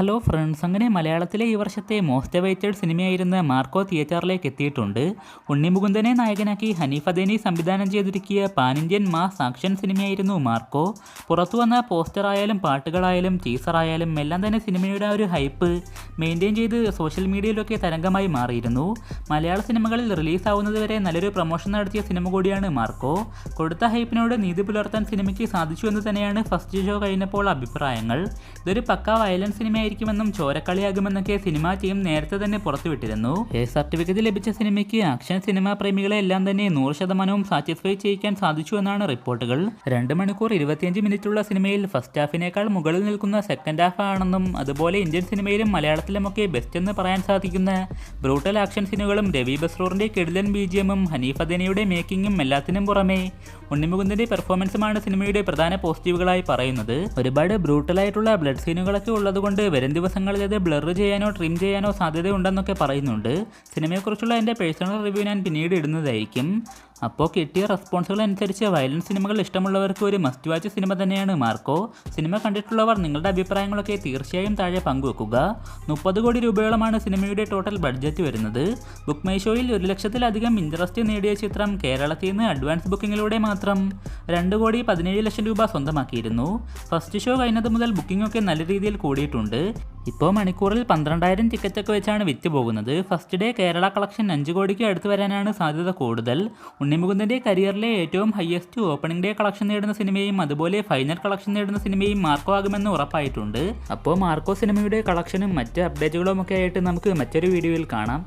Hello friends, അങ്ങനെ മലയാളത്തിലെ ഈ വർഷത്തെ മോസ്റ്റ് അവൈറ്റഡ് സിനിമയായിരുന്ന മാർക്കോ തിയേറ്ററിലേക്ക് എത്തിയിട്ടുണ്ട്. ഉണ്ണി മുകുന്ദനെ നായകനാക്കി ഹനീഫ് അദേനി സംവിധാനം ചെയ്തൊരുക്കിയ പാൻ ഇന്ത്യൻ മാസ് ആക്ഷൻ സിനിമയായിരുന്നു മാർക്കോ. പുറത്തു വന്ന പോസ്റ്ററായാലും പാട്ടുകളായാലും ടീസറായാലും എല്ലാം തന്നെ സിനിമയുടെ ആ ഒരു ഹൈപ്പ് മെയിൻറ്റെയിൻ ചെയ്ത് സോഷ്യൽ മീഡിയയിലൊക്കെ തരംഗമായി മാറിയിരുന്നു. മലയാള സിനിമകളിൽ റിലീസാവുന്നത് വരെ നല്ലൊരു പ്രൊമോഷൻ നടത്തിയ സിനിമ കൂടിയാണ് മാർക്കോ. കൊടുത്ത ഹൈപ്പിനോട് നീതി പുലർത്താൻ സിനിമയ്ക്ക് സാധിച്ചു എന്ന് തന്നെയാണ് ഫസ്റ്റ് ഷോ കഴിഞ്ഞപ്പോൾ അഭിപ്രായങ്ങൾ. ഇതൊരു പക്കാ വയലൻസ് സിനിമയായിരിക്കുമെന്നും ചോരക്കളിയാകുമെന്നൊക്കെ സിനിമാ ടീം നേരത്തെ തന്നെ പുറത്തുവിട്ടിരുന്നു. സർട്ടിഫിക്കറ്റ് ലഭിച്ച സിനിമയ്ക്ക് ആക്ഷൻ സിനിമാ പ്രേമികളെ എല്ലാം തന്നെ 100% സാറ്റിസ്ഫൈ ചെയ്യിക്കാൻ സാധിച്ചു എന്നാണ് റിപ്പോർട്ടുകൾ. 2 മണിക്കൂർ 25 മിനിറ്റുള്ള സിനിമയിൽ ഫസ്റ്റ് ഹാഫിനേക്കാൾ മുകളിൽ നിൽക്കുന്ന സെക്കൻഡ് ഹാഫ് ആണെന്നും അതുപോലെ ഇന്ത്യൻ സിനിമയിലും മലയാളത്തിലുമൊക്കെ ബെസ്റ്റ് എന്ന് പറയാൻ സാധിക്കുന്ന ബ്രൂട്ടൽ ആക്ഷൻ സീനുകളും രവി ബസ്രൂറിന്റെ കിടിലൻ ബിജിഎമ്മും ഹനീഫ് അദേനിയുടെ മേക്കിങ്ങും എല്ലാത്തിനും പുറമെ ഉണ്ണിമുകുന്ദന്റെ പെർഫോമൻസുമാണ് സിനിമയുടെ പ്രധാന പോസിറ്റീവുകളായി പറയുന്നത്. ഒരുപാട് ബ്രൂട്ടലായിട്ടുള്ള ബ്ലഡ് സീനുകളൊക്കെ ഉള്ളതുകൊണ്ട് വരും ദിവസങ്ങളിൽ അത് ബ്ലർ ചെയ്യാനോ ട്രിം ചെയ്യാനോ സാധ്യതയുണ്ടെന്നൊക്കെ പറയുന്നുണ്ട്. സിനിമയെക്കുറിച്ചുള്ള എൻ്റെ പേഴ്സണൽ റിവ്യൂ ഞാൻ പിന്നീട് ഇടുന്നതായിരിക്കും. അപ്പോൾ കിട്ടിയ റെസ്പോൺസുകൾ അനുസരിച്ച് വയലൻസ് സിനിമകൾ ഇഷ്ടമുള്ളവർക്ക് ഒരു മസ്റ്റ് വാച്ച് സിനിമ തന്നെയാണ് മാർക്കോ. സിനിമ കണ്ടിട്ടുള്ളവർ നിങ്ങളുടെ അഭിപ്രായങ്ങളൊക്കെ തീർച്ചയായും താഴെ പങ്കുവെക്കുക. 30 കോടി രൂപയോളമാണ് സിനിമയുടെ ടോട്ടൽ ബഡ്ജറ്റ് വരുന്നത്. ബുക്ക് മൈ ഷോയിൽ 1 ലക്ഷത്തിലധികം ഇൻട്രസ്റ്റ് നേടിയ ചിത്രം കേരളത്തിൽ നിന്ന് അഡ്വാൻസ് ബുക്കിങ്ങിലൂടെ മാത്രം 2,17,00,000 രൂപ സ്വന്തമാക്കിയിരുന്നു. ഫസ്റ്റ് ഷോ കഴിഞ്ഞത് മുതൽ ബുക്കിംഗ് ഒക്കെ നല്ല രീതിയിൽ കൂടിയിട്ടുണ്ട്. ഇപ്പോൾ മണിക്കൂറിൽ 12,000 ടിക്കറ്റൊക്കെ വെച്ചാണ് വിറ്റ് പോകുന്നത്. ഫസ്റ്റ് ഡേ കേരള കളക്ഷൻ 5 കോടിക്ക് അടുത്ത് വരാനാണ് സാധ്യത കൂടുതൽ. ഉണ്ണിമുകുന്ദൻ്റെ കരിയറിലെ ഏറ്റവും ഹയസ്റ്റ് ഓപ്പണിംഗ് ഡേ കളക്ഷൻ നേടുന്ന സിനിമയും അതുപോലെ ഫൈനൽ കളക്ഷൻ നേടുന്ന സിനിമയും മാർക്കോ ആകുമെന്ന് ഉറപ്പായിട്ടുണ്ട്. അപ്പോൾ മാർക്കോ സിനിമയുടെ കളക്ഷനും മറ്റ് അപ്ഡേറ്റുകളും ഒക്കെ ആയിട്ട് നമുക്ക് മറ്റൊരു വീഡിയോയിൽ കാണാം.